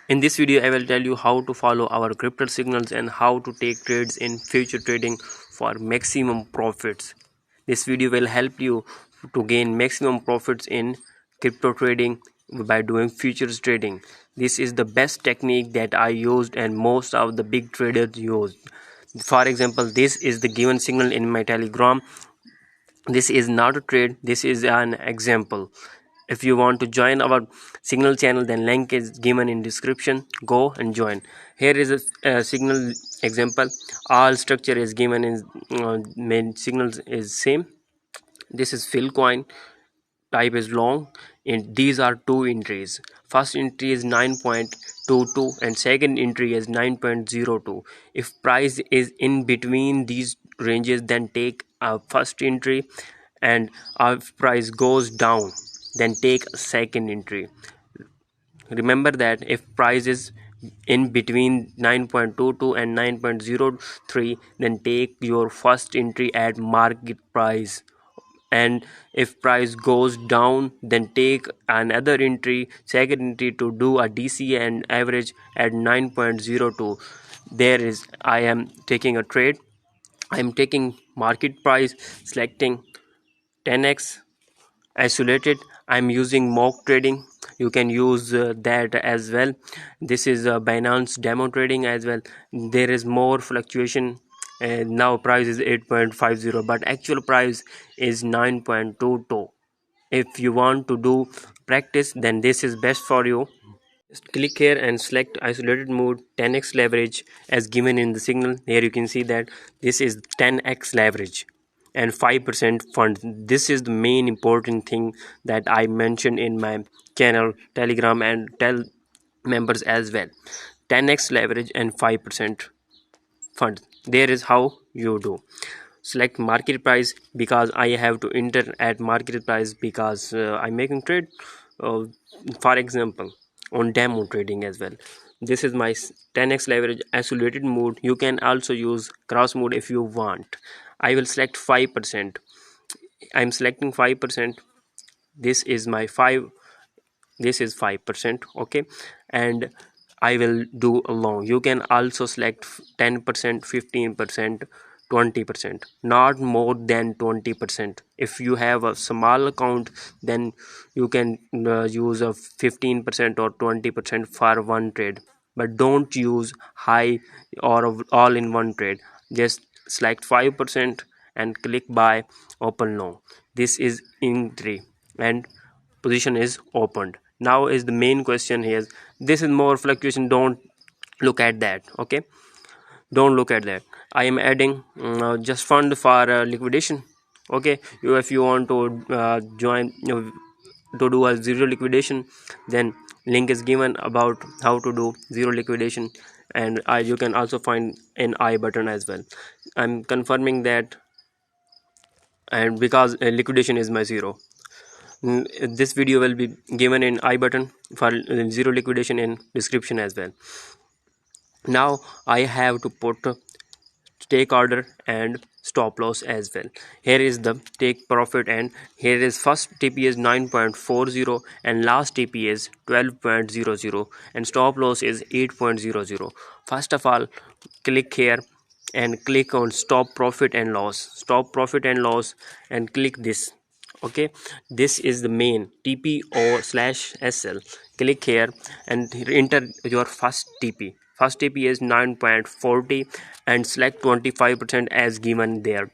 In this video, I will tell you how to follow our crypto signals and how to take trades in future trading for maximum profits. This video will help you to gain maximum profits in crypto trading by doing futures trading. This is the best technique that I used and most of the big traders used. For example, this is the given signal in my Telegram. This is not a trade, this is an example. If you want to join our signal channel, then link is given in description. Go and join. Here is a signal example. All structure is given in main signals is same. This is fill coin, type is long, and these are two entries. First entry is 9.22 and second entry is 9.02. If price is in between these ranges, then take a first entry, and if price goes down, then take a second entry. Remember that if price is in between 9.22 and 9.03, then take your first entry at market price, and if price goes down, then take another entry, second entry, to do a DC and average at 9.02. There is, I am taking a trade. I am taking market price, selecting 10x isolated. I'm using mock trading. You can use that as well. This is Binance demo trading as well. There is more fluctuation, and now price is 8.50 but actual price is 9.22. If you want to do practice, then this is best for you. Just click here and select isolated mode 10x leverage as given in the signal. Here you can see that this is 10x leverage and 5% fund. This is the main important thing that I mentioned in my channel, Telegram, and tell members as well. 10x leverage and 5% fund. There is how you do. Select market price because I have to enter at market price because I'm making trade, uh, for example, on demo trading as well. This is my 10x leverage isolated mode. You can also use cross mode if you want. I will select 5%. I'm selecting 5%. This is my 5. This is 5%. Okay, and I will do along. You can also select 10%, 15%, 20%, not more than 20%. If you have a small account, then you can use a 15% or 20% for one trade, but don't use high or all in one trade. Just select 5% and click buy, open long. This is entry and position is opened. Now is the main question here. This is more fluctuation, don't look at that. Okay, don't look at that. I am adding just fund for liquidation. Okay, if you want to join to do a zero liquidation, then link is given about how to do zero liquidation, and you can also find an I button as well. I'm confirming that, and because liquidation is my zero. This video will be given in I button for zero liquidation in description as well. Now I have to put take order and stop loss as well. Here is the take profit, and here is first TP is 9.40 and last TP is 12.00 and stop loss is 8.00. First of all, click here and click on stop profit and loss, and click this. Okay, this is the main TP or /SL. Click here and enter your first TP. First TP is 9.40 and select 25% as given there.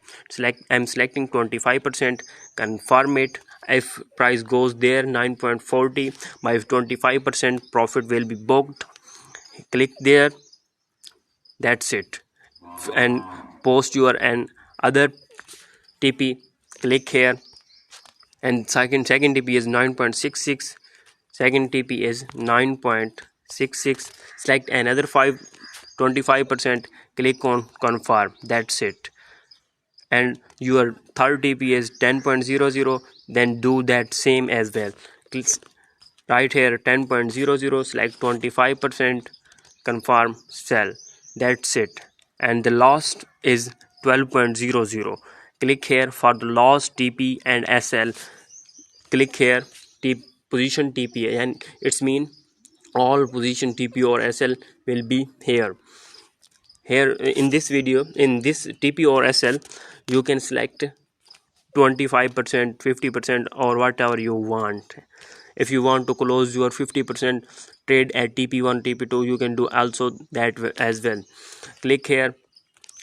I'm selecting 25%. Confirm it. If price goes there 9.40, my 25% profit will be booked. Click there. That's it. And post your and other TP. Click here, and second TP is 9.66. Second TP is 9.66. Select another 25%. Click on confirm. That's it. And your third TP is 10.00. Then do that same as well. Click right here 10.00. Select 25%. Confirm, sell. That's it. And the last is 12.00. Click here for the last TP and SL. Click here position TP, and it's mean all position TP or SL will be here. In this video, in this TP or SL, you can select 25%, 50%, or whatever you want. If you want to close your 50% trade at TP1, TP2, you can do also that as well. Click here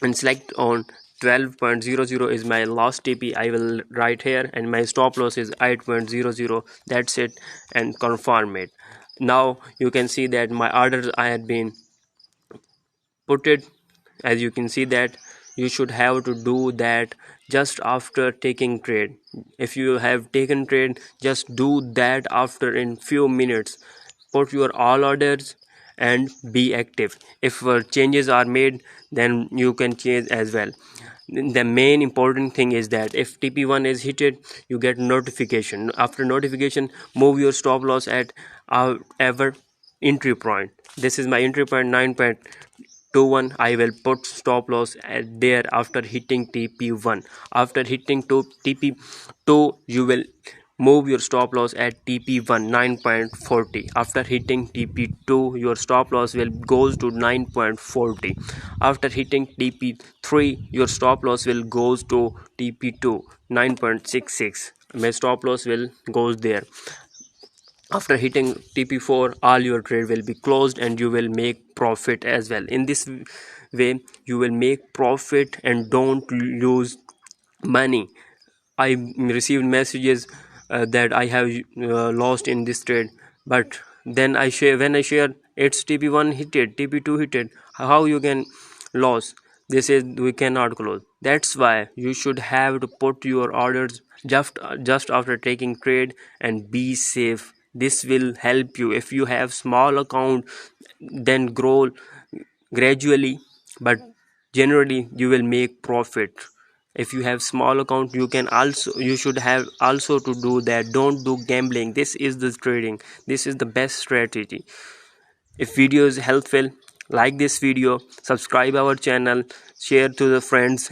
and select on 12.00 is my last TP. I will write here, and my stop loss is 8.00. That's it, and confirm it. Now you can see that my orders I had been put it. As you can see that you should have to do that just after taking trade. If you have taken trade, just do that after in few minutes. Put your all orders and be active. If changes are made, then you can change as well. The main important thing is that if TP1 is hit, you get notification. After notification, move your stop loss at ever entry point. This is my entry point 9.21. I will put stop loss at there after hitting TP1. After hitting to TP2, you will move your stop loss at TP1 9.40. After hitting TP2, your stop loss will goes to 9.40. After hitting TP3, your stop loss will goes to TP2 9.66. My stop loss will goes there. After hitting TP4, all your trade will be closed and you will make profit as well. In this way, you will make profit and don't lose money. I received messages that I have lost in this trade, but then I share when I share it's TP1 hit, TP2 hit. How you can lose? They say we cannot close. That's why you should have to put your orders just after taking trade and be safe. This will help you. If you have small account, then grow gradually, but generally you will make profit. If you have small account, you should have also to do that. Don't do gambling. This is the trading. This is the best strategy. If video is helpful, like this video, subscribe our channel, share to the friends.